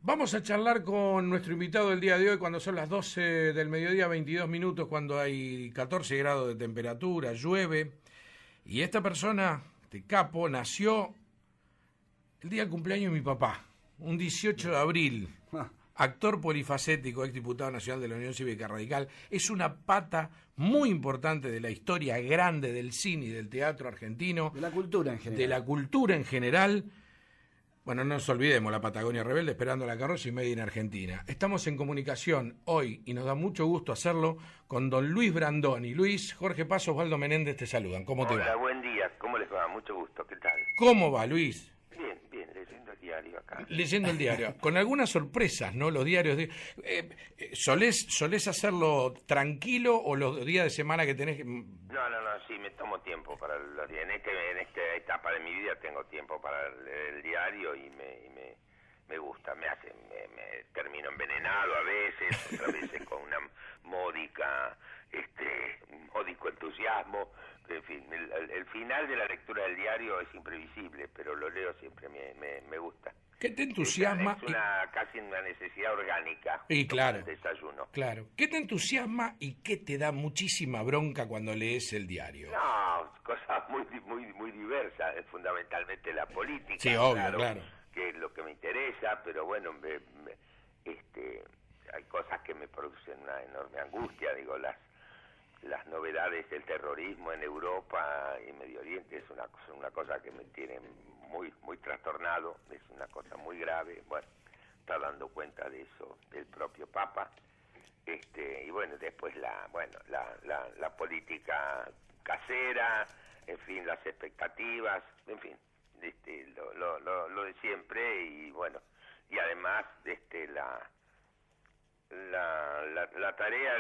Vamos a charlar con nuestro invitado del día de hoy cuando son las 12 del mediodía, 22 minutos, cuando hay 14 grados de temperatura, llueve. Y esta persona, este capo, nació el día del cumpleaños de mi papá, un 18 de abril. Actor polifacético, exdiputado nacional de la Unión Cívica Radical. Es una pata muy importante de la historia grande del cine y del teatro argentino. De la cultura en general. De la cultura en general. Bueno, no nos olvidemos, la Patagonia Rebelde, esperando la carroza y media en Argentina. Estamos en comunicación hoy, y nos da mucho gusto hacerlo, con don Luis Brandoni. Luis, Jorge Paso, Osvaldo Menéndez te saludan. ¿Cómo te va? Hola, buen día. ¿Cómo les va? Mucho gusto. ¿Qué tal? ¿Cómo va, Luis? Bien, bien. Leyendo el diario acá. Leyendo el diario. Con algunas sorpresas, ¿no? Los diarios. ¿Solés hacerlo tranquilo o los días de semana que tenés? No, sí, me tomo tiempo para los diarios. En esta etapa de mi vida tengo tiempo para leer el diario y me gusta. Me termino envenenado a veces, otras veces con una módico entusiasmo. En fin, el final de la lectura del diario es imprevisible, pero lo leo siempre, me gusta. ¿Qué te entusiasma? Es casi una necesidad orgánica. Y claro, el desayuno. Claro. ¿Qué te entusiasma y qué te da muchísima bronca cuando lees el diario? No, cosas muy diversas, fundamentalmente la política. Sí, obvio, claro. Que es lo que me interesa, pero bueno, hay cosas que me producen una enorme angustia, digo, las novedades del terrorismo en Europa y Medio Oriente es una cosa que me tiene muy trastornado, es una cosa muy grave. Bueno, está dando cuenta de eso el propio Papa, y bueno, después la política casera, en fin, las expectativas, en fin, lo de siempre. Y bueno, y además la tarea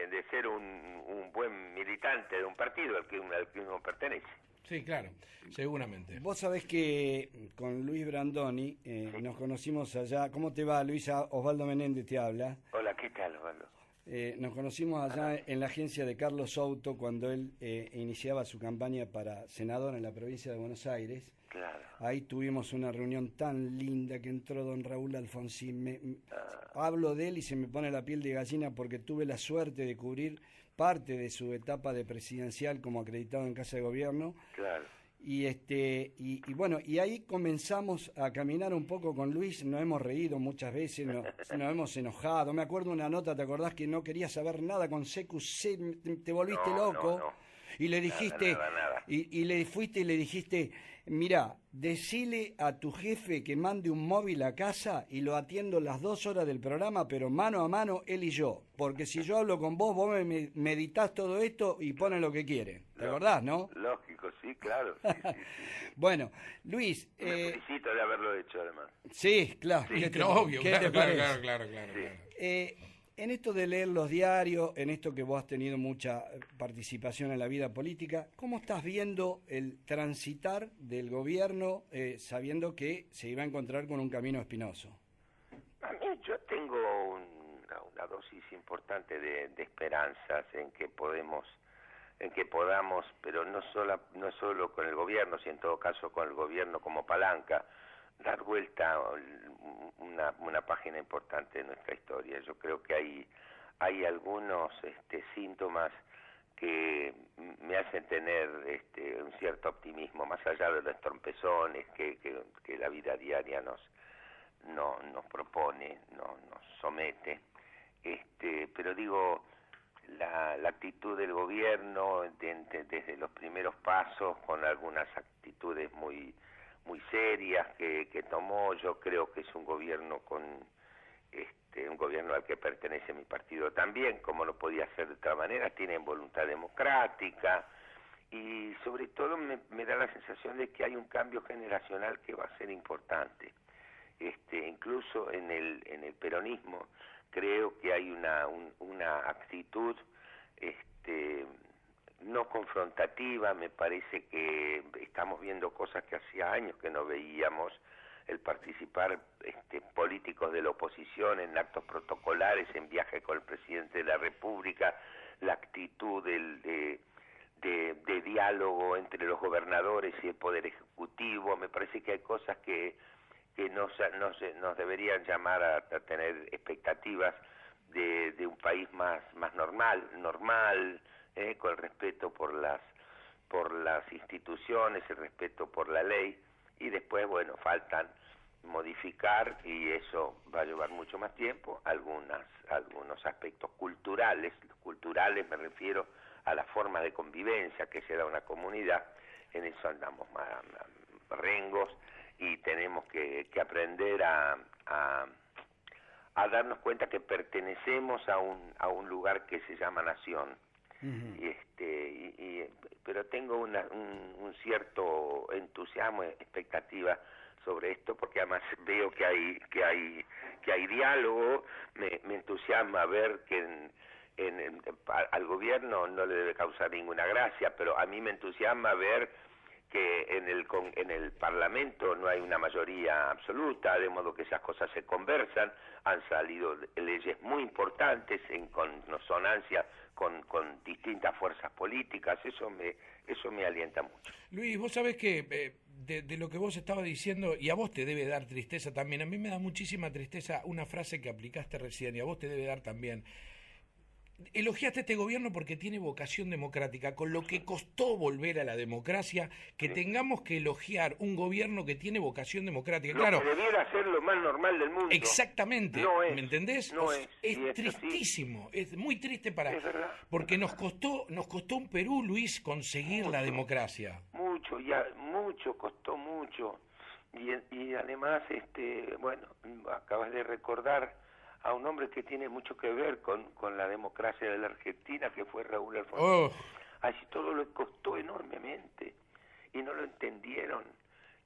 de ser un buen militante de un partido al que uno pertenece. Sí, claro, seguramente. Vos sabés que con Luis Brandoni nos conocimos allá. ¿Cómo te va, Luisa? Osvaldo Menéndez te habla. Hola, ¿qué tal, Osvaldo? Nos conocimos allá en la agencia de Carlos Souto cuando él iniciaba su campaña para senador en la provincia de Buenos Aires. Claro. Ahí tuvimos una reunión tan linda que entró don Raúl Alfonsín. Hablo de él y se me pone la piel de gallina porque tuve la suerte de cubrir parte de su etapa de presidencial como acreditado en Casa de Gobierno. Claro. Y bueno, y ahí comenzamos a caminar un poco con Luis. Nos hemos reído muchas veces, nos hemos enojado. Me acuerdo una nota, ¿te acordás que no querías saber nada con CQC? Te volviste loco. No. Y le dijiste, Nada. Y le fuiste y le dijiste, mirá, decile a tu jefe que mande un móvil a casa y lo atiendo las 2 horas del programa, pero mano a mano él y yo, porque si yo hablo con vos, vos me meditás todo esto y pones lo que quieren. ¿Te acordás, no? Lógico, sí, claro. Sí. Bueno, Luis... Me felicito de haberlo hecho, además. Sí, claro. Sí, obvio, ¿Qué claro, te parece? Claro. Sí. En esto de leer los diarios, en esto que vos has tenido mucha participación en la vida política, ¿cómo estás viendo el transitar del gobierno sabiendo que se iba a encontrar con un camino espinoso? A mí yo tengo una dosis importante de esperanzas en que podamos, pero no solo con el gobierno, sino en todo caso con el gobierno como palanca, dar vuelta una página importante de nuestra historia. Yo creo que hay algunos síntomas que me hacen tener un cierto optimismo, más allá de los trompezones que la vida diaria nos propone, nos somete. Pero digo, la actitud del gobierno desde los primeros pasos, con algunas actitudes muy serias que tomó. Yo creo que es un gobierno un gobierno al que pertenece mi partido también, como no podía ser de otra manera. Tienen voluntad democrática y sobre todo me da la sensación de que hay un cambio generacional que va a ser importante. Incluso en el peronismo creo que hay una actitud no confrontativa. Me parece que estamos viendo cosas que hacía años que no veíamos, el participar políticos de la oposición en actos protocolares, en viajes con el presidente de la República, la actitud de diálogo entre los gobernadores y el Poder Ejecutivo. Me parece que hay cosas que que nos deberían llamar a tener expectativas de un país más normal, con el respeto por las instituciones, el respeto por la ley, y después, bueno, faltan modificar, y eso va a llevar mucho más tiempo, algunos aspectos culturales. Los culturales me refiero a las formas de convivencia que se da una comunidad. En eso andamos más rengos, y tenemos que aprender a darnos cuenta que pertenecemos a un lugar que se llama nación. Pero tengo un cierto entusiasmo, expectativa sobre esto, porque además veo que hay diálogo. Me entusiasma ver que al gobierno no le debe causar ninguna gracia, pero a mí me entusiasma ver que en el Parlamento no hay una mayoría absoluta, de modo que esas cosas se conversan. Han salido leyes muy importantes en consonancia con distintas fuerzas políticas. Eso me alienta mucho. Luis, vos sabés que de lo que vos estabas diciendo, y a vos te debe dar tristeza también, a mí me da muchísima tristeza una frase que aplicaste recién, y a vos te debe dar también. Elogiaste a este gobierno porque tiene vocación democrática, con lo que costó volver a la democracia, que tengamos que elogiar un gobierno que tiene vocación democrática. Claro, que debiera ser lo más normal del mundo. Exactamente, no es, ¿me entendés? No es tristísimo, es muy triste es verdad, porque nos costó un Perú, Luis, conseguir la democracia. Costó mucho. Y además, bueno, acabas de recordar a un hombre que tiene mucho que ver con la democracia de la Argentina, que fue Raúl Alfonsín. Oh. Así todo le costó enormemente, y no lo entendieron,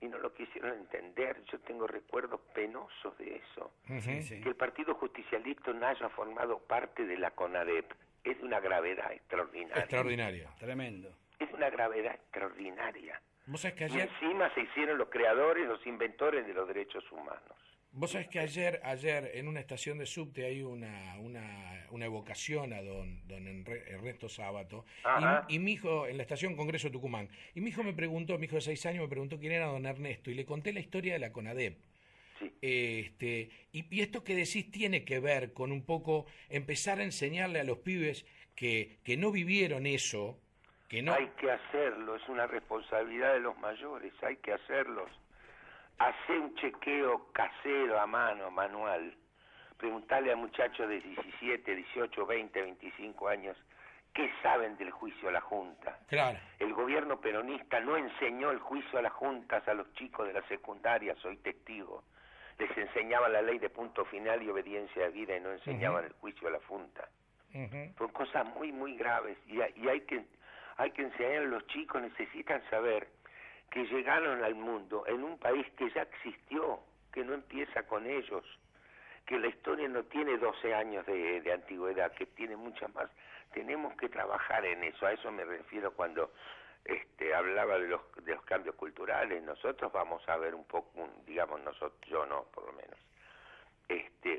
y no lo quisieron entender. Yo tengo recuerdos penosos de eso. Que el Partido Justicialista no haya formado parte de la CONADEP es de una gravedad extraordinaria. Tremendo. Es una gravedad extraordinaria. ¿Vos sabés que Y ayer... encima se hicieron los creadores, los inventores de los derechos humanos. Vos sabés que ayer en una estación de subte hay una evocación a don Ernesto Sábato, y mi hijo, en la estación Congreso Tucumán, y mi hijo de 6 años, me preguntó quién era don Ernesto, y le conté la historia de la CONADEP. Sí. Y esto que decís tiene que ver con un poco empezar a enseñarle a los pibes que no vivieron eso, que no... Hay que hacerlo, es una responsabilidad de los mayores, hay que hacerlos. Hacé un chequeo casero a mano, manual. Preguntale a muchachos de 17, 18, 20, 25 años qué saben del juicio a la Junta. Claro. El gobierno peronista no enseñó el juicio a las juntas a los chicos de la secundaria, soy testigo. Les enseñaban la ley de punto final y obediencia de vida, y no enseñaban el juicio a la Junta. Son cosas muy, muy graves, y hay que enseñar a los chicos. Necesitan saber que llegaron al mundo en un país que ya existió, que no empieza con ellos, que la historia no tiene 12 años de antigüedad, que tiene muchas más. Tenemos que trabajar en eso. A eso me refiero cuando hablaba de los cambios culturales. Nosotros vamos a ver un poco, digamos nosotros, yo no, por lo menos,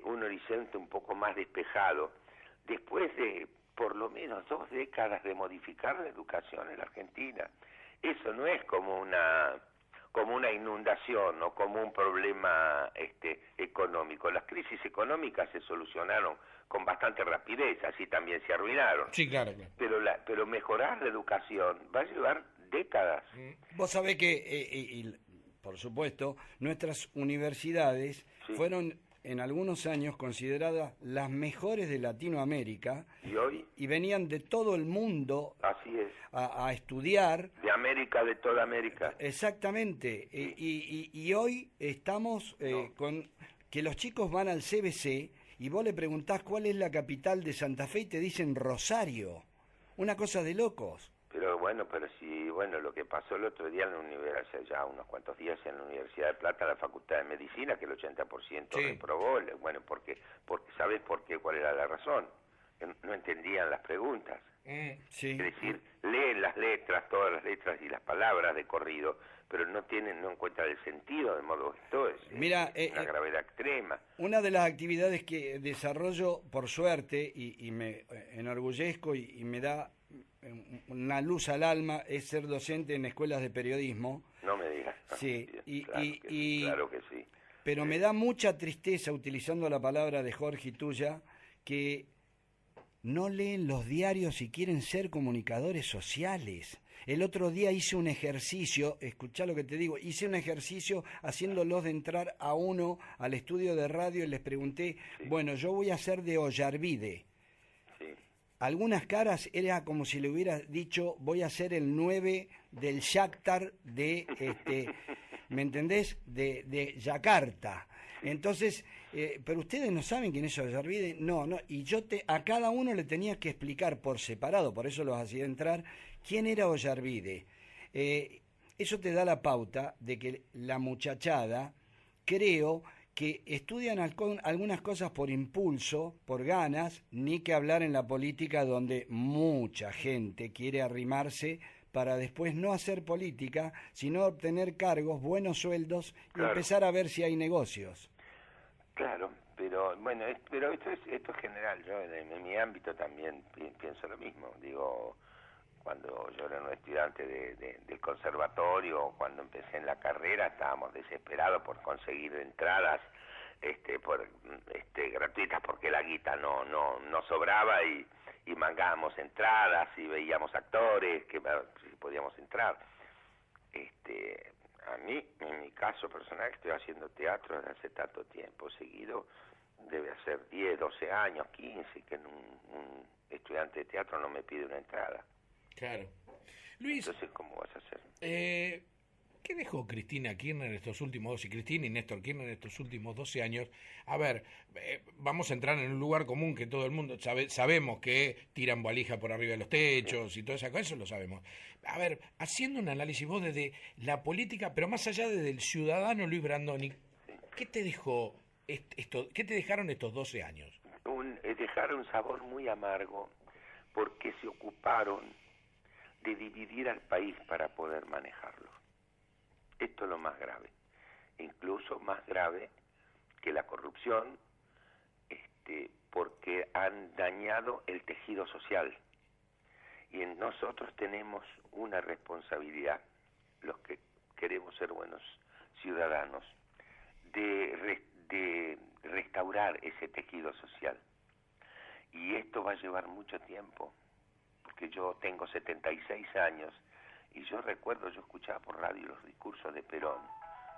un horizonte un poco más despejado, después de por lo menos 2 décadas de modificar la educación en la Argentina. Eso no es como una inundación o como un problema económico. Las crisis económicas se solucionaron con bastante rapidez, así también se arruinaron. Sí, claro. Pero mejorar la educación va a llevar décadas. Vos sabés que, por supuesto, nuestras universidades fueron en algunos años consideradas las mejores de Latinoamérica, ¿Y hoy? Y venían de todo el mundo Así es. a estudiar. De América, de toda América. Exactamente. Y hoy estamos con que los chicos van al CBC y vos le preguntás cuál es la capital de Santa Fe y te dicen Rosario. Una cosa de locos. Pero lo que pasó el otro día en la universidad, ya unos cuantos días en la Universidad de Plata, en la Facultad de Medicina, que el 80% reprobó, porque ¿sabes por qué? ¿Cuál era la razón? No entendían las preguntas. Sí. Es decir, leen las letras, todas las letras y las palabras de corrido, pero no encuentran el sentido, de modo que esto es una gravedad extrema. Una de las actividades que desarrollo, por suerte, y me enorgullezco y me da una luz al alma, es ser docente en escuelas de periodismo. No me digas. Sí, Claro que sí. Pero me da mucha tristeza, utilizando la palabra de Jorge y tuya, que no leen los diarios y quieren ser comunicadores sociales. El otro día hice un ejercicio, escuchá lo que te digo, hice un ejercicio haciéndolos de entrar a uno al estudio de radio y les pregunté, bueno, yo voy a ser de Ollarvide. Algunas caras era como si le hubiera dicho, voy a ser el 9 del Shakhtar de, ¿me entendés? De Yakarta. Entonces, pero ustedes no saben quién es Ollarvide, no, y a cada uno le tenía que explicar por separado, por eso los hacía entrar, quién era Ollarvide. Eso te da la pauta de que la muchachada, creo que estudian algunas cosas por impulso, por ganas, ni que hablar en la política donde mucha gente quiere arrimarse para después no hacer política, sino obtener cargos, buenos sueldos y empezar a ver si hay negocios. Claro, pero bueno, pero esto es general. Yo en mi ámbito también pienso lo mismo. Digo, cuando yo era un estudiante del conservatorio, cuando empecé en la carrera, estábamos desesperados por conseguir entradas gratuitas, porque la guita no sobraba, y mangábamos entradas y veíamos actores que si podíamos entrar. A mí, en mi caso personal, estoy haciendo teatro desde hace tanto tiempo seguido, debe hacer 10, 12 años, 15, que un estudiante de teatro no me pide una entrada. Claro. Luis, entonces, ¿cómo vas a hacer? ¿Qué dejó Cristina Kirchner estos últimos, y Cristina y Néstor Kirchner estos últimos 12 años? A ver, vamos a entrar en un lugar común que todo el mundo sabemos que tiran valija por arriba de los techos y todo eso lo sabemos. A ver, haciendo un análisis vos desde la política, pero más allá desde el ciudadano Luis Brandoni, ¿qué te dejó qué te dejaron estos 12 años? Dejaron un sabor muy amargo, porque se ocuparon de dividir al país para poder manejarlo. Esto es lo más grave, incluso más grave que la corrupción, porque han dañado el tejido social. Y nosotros tenemos una responsabilidad, los que queremos ser buenos ciudadanos, de restaurar ese tejido social. Y esto va a llevar mucho tiempo, porque yo tengo 76 años, y yo escuchaba por radio los discursos de Perón,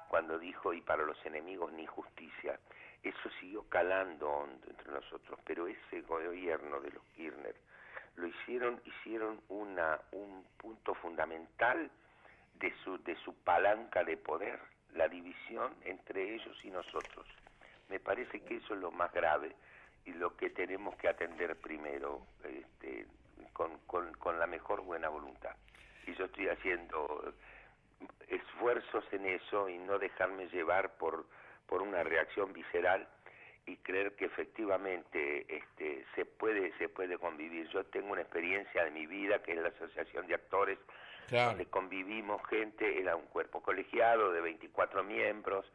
cuando dijo, y para los enemigos ni justicia. Eso siguió calando hondo entre nosotros, pero ese gobierno de los Kirchner hicieron un punto fundamental de su palanca de poder, la división entre ellos y nosotros. Me parece que eso es lo más grave y lo que tenemos que atender primero, con la mejor buena voluntad. Y yo estoy haciendo esfuerzos en eso y no dejarme llevar por una reacción visceral, y creer que efectivamente se puede convivir. Yo tengo una experiencia de mi vida, que es la Asociación de Actores, claro, donde convivimos gente, era un cuerpo colegiado de 24 miembros,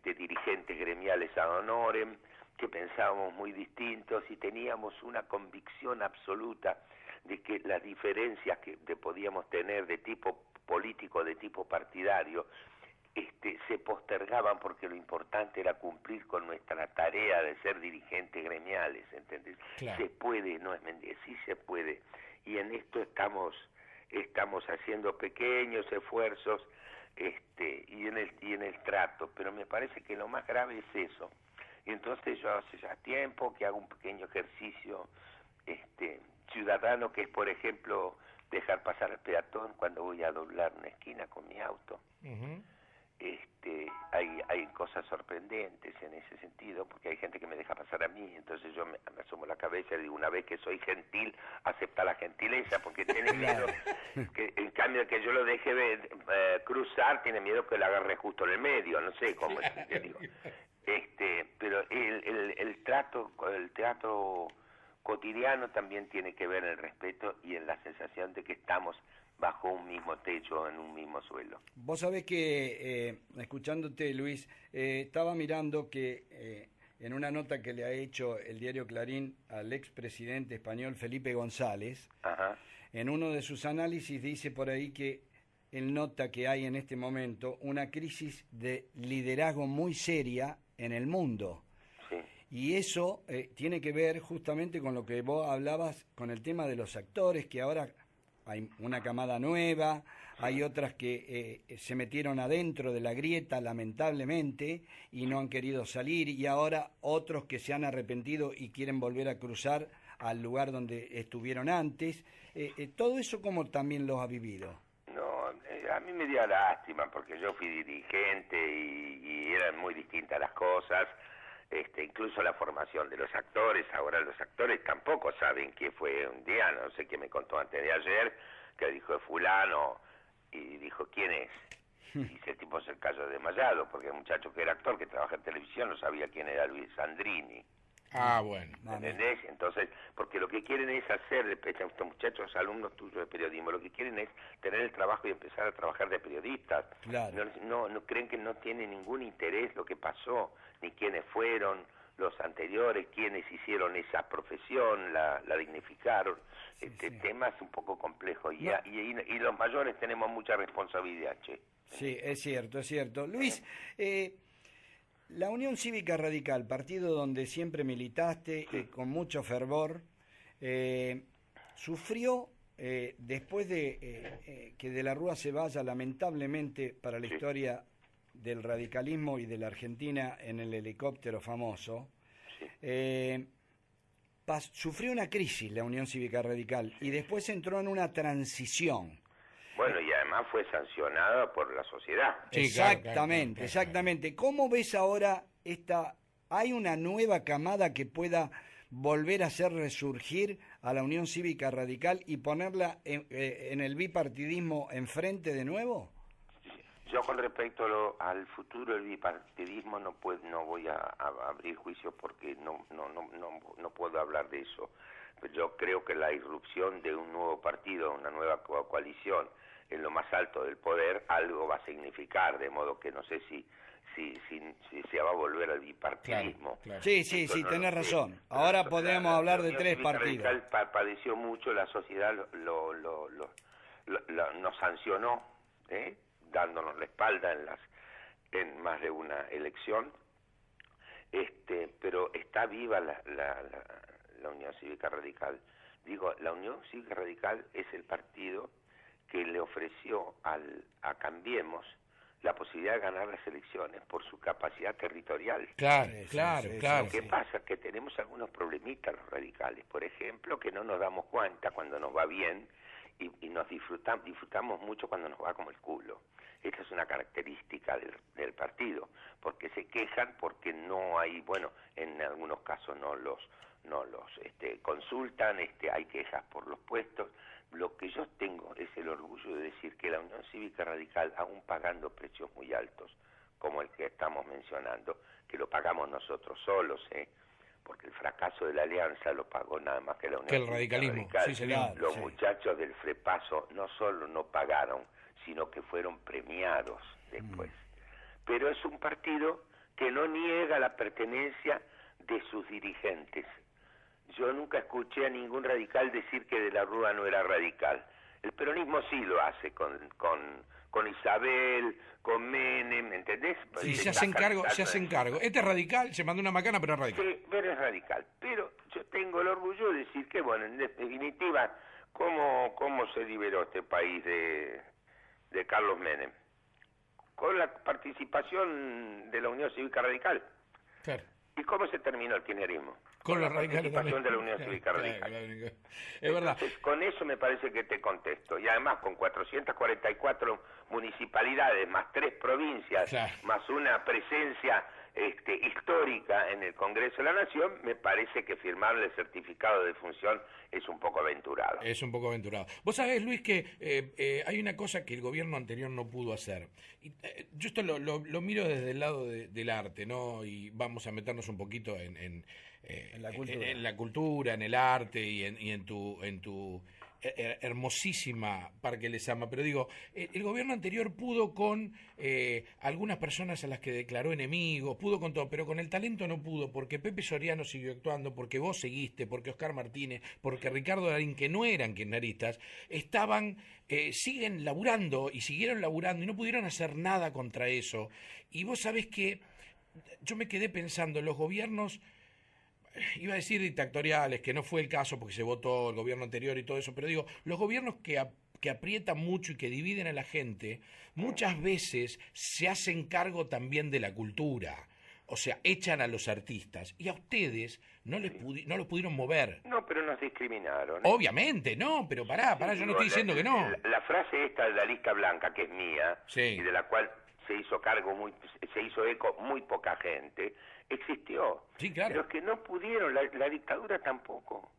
dirigentes gremiales ad honorem, que pensábamos muy distintos y teníamos una convicción absoluta de que las diferencias que podíamos tener de tipo político, de tipo partidario, se postergaban, porque lo importante era cumplir con nuestra tarea de ser dirigentes gremiales, ¿entendés? Claro. Se puede, no es mentira, sí se puede, y en esto estamos haciendo pequeños esfuerzos, y en el trato, pero me parece que lo más grave es eso. Y entonces yo hace ya tiempo que hago un pequeño ejercicio ciudadano, que es, por ejemplo, dejar pasar al peatón cuando voy a doblar una esquina con mi auto. Uh-huh. Hay cosas sorprendentes en ese sentido, porque hay gente que me deja pasar a mí, entonces yo me asomo la cabeza y digo, una vez que soy gentil, acepta la gentileza, porque tiene miedo, que en cambio que yo lo deje cruzar, tiene miedo que lo agarre justo en el medio, no sé cómo es, te digo. Pero el trato cotidiano también tiene que ver en el respeto y en la sensación de que estamos bajo un mismo techo, en un mismo suelo. Vos sabés que, escuchándote, Luis, estaba mirando que en una nota que le ha hecho el diario Clarín al expresidente español Felipe González, ajá, en uno de sus análisis dice por ahí que él nota que hay en este momento una crisis de liderazgo muy seria en el mundo. Sí. Y eso tiene que ver justamente con lo que vos hablabas, con el tema de los actores, que ahora hay una camada nueva, hay otras que se metieron adentro de la grieta, lamentablemente, y no han querido salir, y ahora otros que se han arrepentido y quieren volver a cruzar al lugar donde estuvieron antes. Todo eso, ¿cómo también lo has vivido? No, a mí me dio lástima porque yo fui dirigente y eran muy distintas las cosas, incluso la formación de los actores. Ahora los actores tampoco saben quién fue un día, no sé qué me contó antes de ayer, que dijo de fulano y dijo quién es. Y ese tipo se cayó desmayado porque el muchacho que era actor, que trabaja en televisión, no sabía quién era Luis Sandrini. Ah, bueno. ¿Entendés? Entonces, porque lo que quieren es hacer, estos muchachos, alumnos tuyos de periodismo, lo que quieren es tener el trabajo y empezar a trabajar de periodistas. Claro. No creen que no tiene ningún interés lo que pasó, ni quiénes fueron los anteriores, quiénes hicieron esa profesión, la dignificaron. Sí. Tema es un poco complejo y los mayores tenemos mucha responsabilidad, che. Sí, es cierto, es cierto. Luis, la Unión Cívica Radical, partido donde siempre militaste con mucho fervor, sufrió después de que De la Rúa se vaya, lamentablemente para la historia del radicalismo y de la Argentina, en el helicóptero famoso, sufrió una crisis la Unión Cívica Radical y después entró en una transición. Bueno, y además fue sancionada por la sociedad. Sí, Exactamente, claro. exactamente. ¿Cómo ves ahora hay una nueva camada que pueda volver a hacer resurgir a la Unión Cívica Radical y ponerla en el bipartidismo enfrente de nuevo? Yo con respecto al futuro del bipartidismo no voy a abrir juicio porque no puedo hablar de eso. Yo creo que la irrupción de un nuevo partido, una nueva coalición en lo más alto del poder, algo va a significar, de modo que no sé si se va a volver al bipartidismo. Claro. Sí, tenés razón. Ahora podríamos hablar de tres partidos. Padeció mucho, la sociedad nos sancionó, dándonos la espalda en más de una elección, pero está viva la Unión Cívica Radical. Digo, la Unión Cívica Radical es el partido que le ofreció a Cambiemos la posibilidad de ganar las elecciones por su capacidad territorial. Claro. Lo que pasa es que tenemos algunos problemitas los radicales, por ejemplo, que no nos damos cuenta cuando nos va bien y nos disfrutamos mucho cuando nos va como el culo. Esta es una característica del partido, porque se quejan porque no hay, bueno, en algunos casos no los consultan, hay quejas por los puestos. Lo que yo tengo es el orgullo de decir que la Unión Cívica Radical, aún pagando precios muy altos, como el que estamos mencionando, que lo pagamos nosotros solos, porque el fracaso de la alianza lo pagó nada más que la Unión Cívica radicalismo, Radical. sí, señor. Los muchachos del Frepaso no solo no pagaron, sino que fueron premiados después. Pero es un partido que no niega la pertenencia de sus dirigentes. Yo nunca escuché a ningún radical decir que De la Rúa no era radical. El peronismo sí lo hace con Isabel, con Menem, ¿entendés? Sí, se hacen cargo. Este es radical, se mandó una macana, pero es radical. Sí, pero es radical. Pero yo tengo el orgullo de decir que, bueno, en definitiva, ¿cómo se liberó este país de Carlos Menem? Con la participación de la Unión Cívica Radical. Claro. ¿Y cómo se terminó el kirchnerismo? Con los radicales participación también. de la Unión Cívica Radical. Es verdad. Entonces, con eso me parece que te contesto. Y además, con 444 municipalidades, más 3 provincias, Claro. más una presencia histórica en el Congreso de la Nación, me parece que firmarle el certificado de función es un poco aventurado. Es un poco aventurado. Vos sabés, Luis, que hay una cosa que el gobierno anterior no pudo hacer. Y, yo esto lo miro desde el lado del arte, ¿no? Y vamos a meternos un poquito en la cultura. En la cultura, en el arte y en tu hermosísima Parque Lezama, pero digo, el gobierno anterior pudo con algunas personas a las que declaró enemigos, pudo con todo, pero con el talento no pudo, porque Pepe Soriano siguió actuando, porque vos seguiste, porque Oscar Martínez, porque Ricardo Darín, que no eran kirchneristas, siguen laburando y siguieron laburando y no pudieron hacer nada contra eso. Y vos sabés que yo me quedé pensando, los gobiernos, iba a decir dictatoriales, que no fue el caso porque se votó el gobierno anterior y todo eso, pero digo, los gobiernos que aprietan mucho y que dividen a la gente, muchas veces se hacen cargo también de la cultura. O sea, echan a los artistas. Y a ustedes no los pudieron mover. No, pero nos discriminaron. Obviamente, no, pero pará, yo no estoy diciendo que no. La frase esta de la lista blanca, que es mía, Sí. y de la cual se hizo eco muy poca gente, existió. Sí, claro. Pero es que no pudieron, la dictadura tampoco.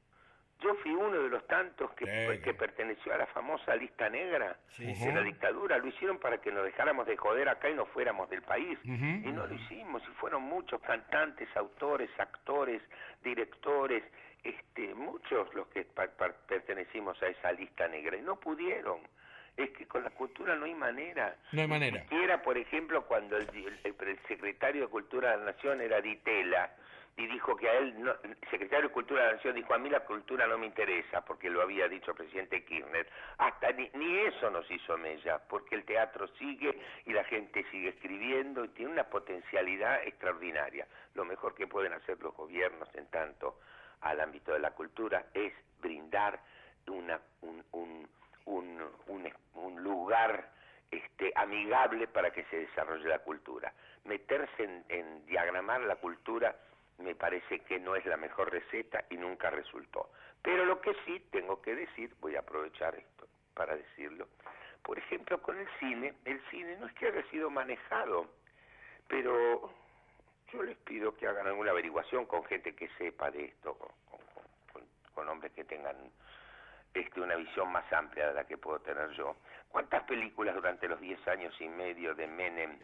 Yo fui uno de los tantos que perteneció a la famosa lista negra de la dictadura. Lo hicieron para que nos dejáramos de joder acá y nos fuéramos del país. Y no lo hicimos, y fueron muchos cantantes, autores, actores, directores, muchos los que pertenecimos a esa lista negra, y no pudieron. Es que con la cultura no hay manera. No hay manera. Ni siquiera, por ejemplo, cuando el secretario de Cultura de la Nación era Di Tella, y dijo que a él, el secretario de Cultura de la Nación dijo, a mí la cultura no me interesa, porque lo había dicho el presidente Kirchner. Hasta ni eso nos hizo mella, porque el teatro sigue y la gente sigue escribiendo y tiene una potencialidad extraordinaria. Lo mejor que pueden hacer los gobiernos en tanto al ámbito de la cultura es brindar un lugar amigable para que se desarrolle la cultura. Meterse en diagramar la cultura me parece que no es la mejor receta y nunca resultó. Pero lo que sí tengo que decir, voy a aprovechar esto para decirlo, por ejemplo, con el cine no es que haya sido manejado, pero yo les pido que hagan alguna averiguación con gente que sepa de esto, con hombres que tengan una visión más amplia de la que puedo tener yo. ¿Cuántas películas durante los 10 años y medio de Menem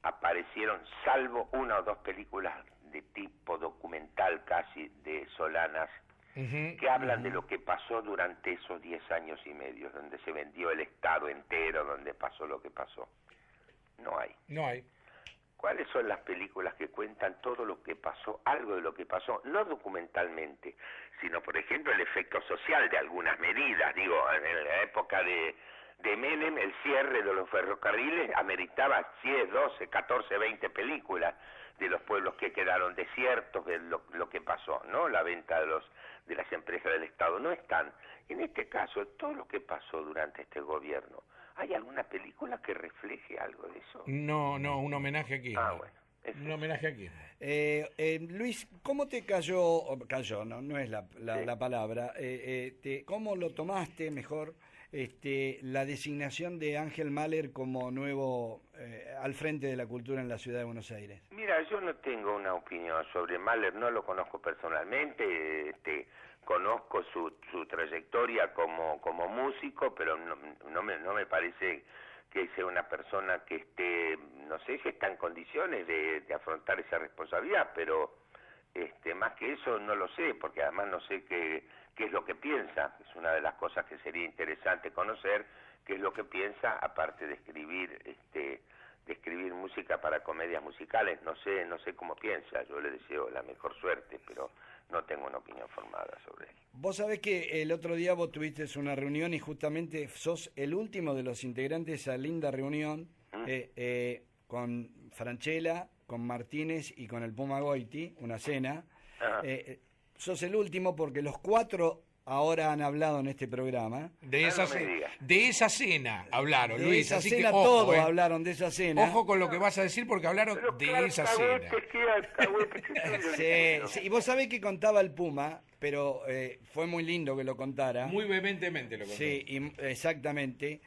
aparecieron, salvo una o dos películas de tipo documental casi de Solanas, que hablan de lo que pasó durante esos 10 años y medio, donde se vendió el Estado entero, donde pasó lo que pasó? No hay. No hay. ¿Cuáles son las películas que cuentan todo lo que pasó, algo de lo que pasó, no documentalmente, sino, por ejemplo, el efecto social de algunas medidas? Digo, en la época de Menem, el cierre de los ferrocarriles ameritaba 10, 12, 14, 20 películas de los pueblos que quedaron desiertos, de lo que pasó, ¿no? La venta de las empresas del Estado. No están. En este caso, todo lo que pasó durante este gobierno, ¿hay alguna película que refleje algo de eso? No, un homenaje aquí. Bueno. Un homenaje aquí. Luis, ¿cómo te cayó, no es la palabra, cómo lo tomaste mejor la designación de Ángel Mahler como nuevo al frente de la cultura en la ciudad de Buenos Aires? Yo no tengo una opinión sobre Mahler, no lo conozco personalmente, conozco su trayectoria como músico, pero no me parece que sea una persona que no sé si está en condiciones de afrontar esa responsabilidad, pero más que eso no lo sé, porque además no sé qué es lo que piensa. Es una de las cosas que sería interesante conocer, qué es lo que piensa, aparte de escribir música para comedias musicales. No sé cómo piensa. Yo le deseo la mejor suerte, pero no tengo una opinión formada sobre él. Vos sabés que el otro día vos tuviste una reunión y justamente sos el último de los integrantes de esa linda reunión con Franchella, con Martínez y con el Puma Goiti, una cena. Sos el último porque los 4 ahora han hablado en este programa. De esa cena hablaron, Luis. Esa así cena, que, ojo, todos hablaron de esa cena. Ojo con lo que vas a decir porque hablaron de esa cena. Sí, y vos sabés que contaba el Puma, pero fue muy lindo que lo contara. Muy vehementemente lo contó. Sí, exactamente.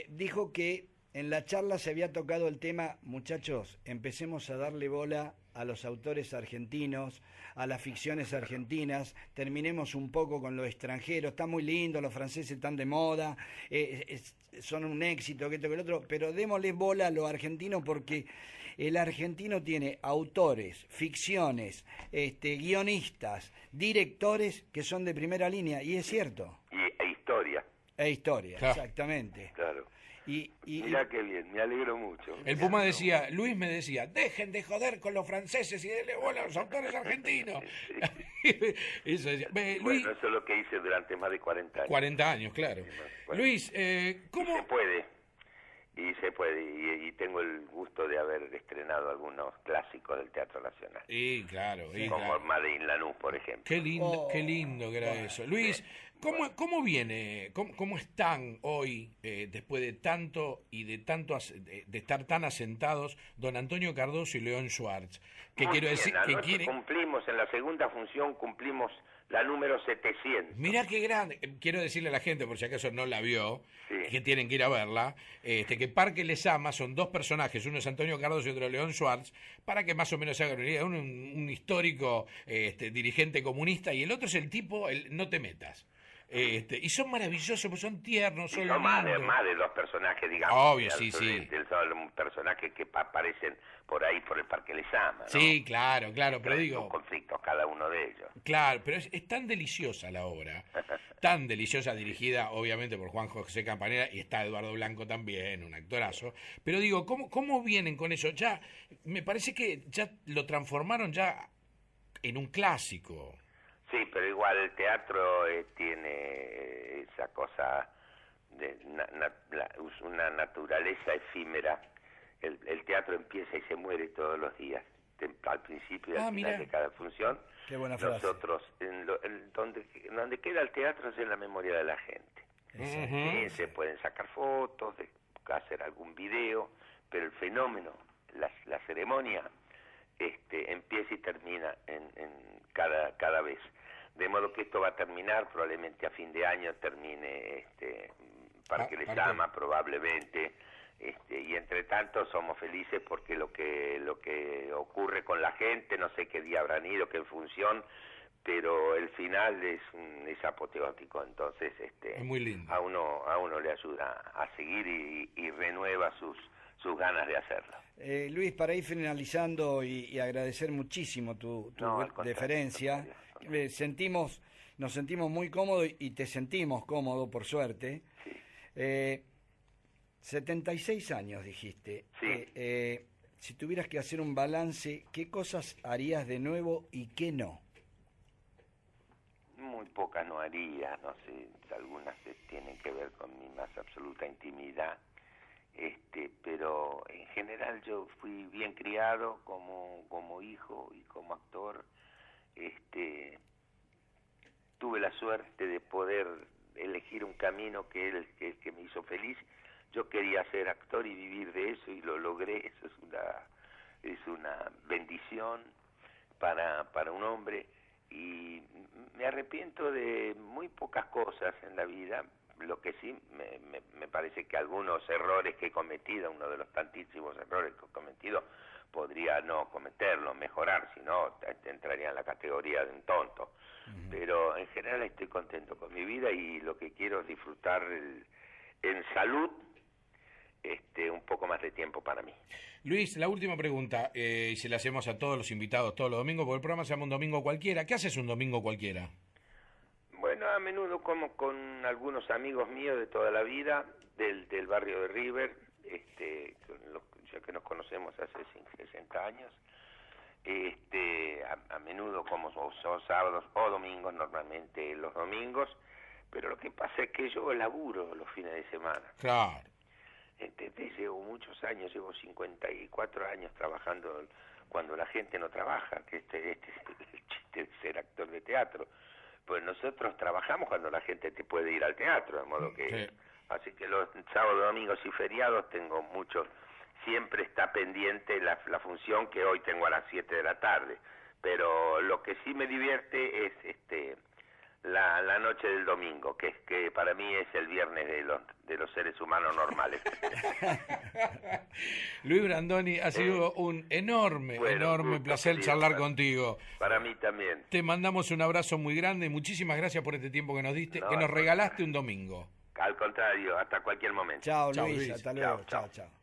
Dijo que en la charla se había tocado el tema, muchachos, empecemos a darle bola a los autores argentinos, a las ficciones argentinas, terminemos un poco con lo extranjero, está muy lindo, los franceses están de moda, son un éxito, que esto, que el otro, pero démosle bola a lo argentino porque el argentino tiene autores, ficciones, guionistas, directores que son de primera línea, y es cierto. Y Es historia, Claro. exactamente. Claro. Y Mirá qué bien, me alegro mucho. El Puma decía, Luis me decía, dejen de joder con los franceses y denle bola a los autores argentinos. Eso decía. Luis, Bueno, eso es lo que hice durante más de 40 años. 40 años, claro. Bueno. Luis, Y ¿cómo? se puede, y tengo el gusto de haber estrenado algunos clásicos del Teatro Nacional, Sí, claro, sí, como claro. Made in Lanús, por ejemplo. Qué lindo que era eso. Luis, ¿cómo viene, cómo están hoy, después de tanto y de estar tan asentados, don Antonio Cardoso y León Schwartz? Que Muy quiero bien, decir, que anoche quiere... cumplimos, en la segunda función cumplimos la número 700. Mirá qué grande. Quiero decirle a la gente, por si acaso no la vio, Sí. que tienen que ir a verla, que Parque Les Ama son dos personajes, uno es Antonio Cardoso y otro León Schwartz, para que más o menos se hagan una idea. Uno un histórico dirigente comunista y el otro es el tipo, el no te metas. Y son maravillosos, pues son tiernos, son No, más lindos. de dos personajes, digamos. Obvio, sí, sí. Son personajes que aparecen por ahí, por el Parque Lezama, ¿no? Sí, claro, pero Traen digo... sus conflictos cada uno de ellos. Claro, pero es tan deliciosa la obra, tan deliciosa, dirigida obviamente por Juan José Campanella, y está Eduardo Blanco también, un actorazo. Pero digo, ¿cómo vienen con eso? Ya, me parece que ya lo transformaron ya en un clásico. Sí, pero igual el teatro tiene esa cosa de una naturaleza efímera. El teatro empieza y se muere todos los días, al principio y al final Mirá. de cada función. Qué buena frase. Nosotros, donde queda el teatro es en la memoria de la gente. Ujú. Se pueden sacar fotos, hacer algún video, pero el fenómeno, la ceremonia, empieza y termina en cada vez. De modo que esto va a terminar, probablemente a fin de año termine Parque Lezama, probablemente. Y entre tanto somos felices porque lo que ocurre con la gente, no sé qué día habrán ido, qué función, pero el final es apoteótico, entonces Es muy lindo. a uno le ayuda a seguir y renueva sus ganas de hacerlo. Luis, para ir finalizando y agradecer muchísimo tu No, al contrario, deferencia, al contrario. nos sentimos muy cómodos y te sentimos cómodo, por suerte. Sí. 76 años dijiste. Sí. Si tuvieras que hacer un balance, ¿qué cosas harías de nuevo y qué no? Muy pocas no haría, no sé, algunas tienen que ver con mi más absoluta intimidad, pero en general yo fui bien criado como hijo y como actor, tuve la suerte de poder elegir un camino que me hizo feliz. Yo quería ser actor y vivir de eso y lo logré. Eso es una bendición para un hombre, y me arrepiento de muy pocas cosas en la vida. Lo que sí me parece que algunos errores que he cometido, uno de los tantísimos errores que he cometido, podría no cometerlo, mejorar, si no entraría en la categoría de un tonto. Pero en general estoy contento con mi vida y lo que quiero es disfrutar en salud un poco más de tiempo para mí. Luis, la última pregunta, y se la hacemos a todos los invitados todos los domingos, porque el programa se llama Un Domingo Cualquiera. ¿Qué haces un domingo cualquiera? Bueno, a menudo como con algunos amigos míos de toda la vida, del barrio de River, ya que nos conocemos hace 60 años, a menudo como son sábados o domingos, normalmente los domingos, pero lo que pasa es que yo laburo los fines de semana. Claro. Llevo muchos años, llevo 54 años trabajando cuando la gente no trabaja, que este es el chiste de ser actor de teatro. Pues nosotros trabajamos cuando la gente te puede ir al teatro, de modo que... Sí. Así que los sábados, domingos y feriados tengo muchos... Siempre está pendiente la función que hoy tengo a las 7 de la tarde. Pero lo que sí me divierte es la noche del domingo, que para mí es el viernes de los seres humanos normales. Luis Brandoni, ha sido un enorme gusto, placer querido, charlar contigo. Para mí también. Te mandamos un abrazo muy grande y muchísimas gracias por este tiempo que nos diste, No, que nos regalaste un domingo. Al contrario, hasta cualquier momento. Chao, Chao, Luis, Luis. hasta luego. Chao, Chao, chao.